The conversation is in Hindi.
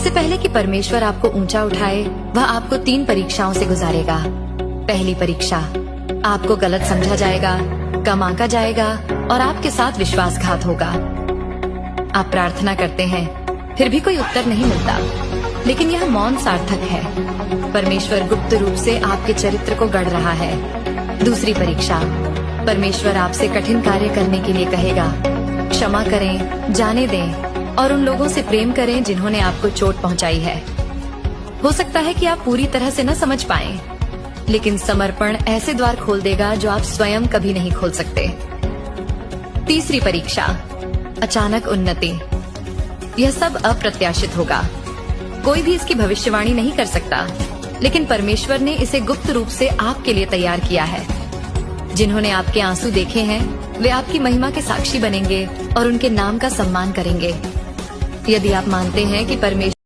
इससे पहले कि परमेश्वर आपको ऊंचा उठाए, वह आपको 3 परीक्षाओं से गुजारेगा। पहली परीक्षा, आपको गलत समझा जाएगा, कम आंका जाएगा और आपके साथ विश्वासघात होगा। आप प्रार्थना करते हैं, फिर भी कोई उत्तर नहीं मिलता, लेकिन यह मौन सार्थक है। परमेश्वर गुप्त रूप से आपके चरित्र को गढ़ रहा है। दूसरी परीक्षा, परमेश्वर आपसे कठिन कार्य करने के लिए कहेगा। क्षमा करें, जाने दें और उन लोगों से प्रेम करें जिन्होंने आपको चोट पहुंचाई है। हो सकता है कि आप पूरी तरह से न समझ पाएं, लेकिन समर्पण ऐसे द्वार खोल देगा जो आप स्वयं कभी नहीं खोल सकते। तीसरी परीक्षा, अचानक उन्नति। यह सब अप्रत्याशित होगा, कोई भी इसकी भविष्यवाणी नहीं कर सकता, लेकिन परमेश्वर ने इसे गुप्त रूप से आपके लिए तैयार किया है। जिन्होंने आपके आंसू देखे हैं, वे आपकी महिमा के साक्षी बनेंगे और उनके नाम का सम्मान करेंगे। यदि आप मानते हैं कि परमेश्वर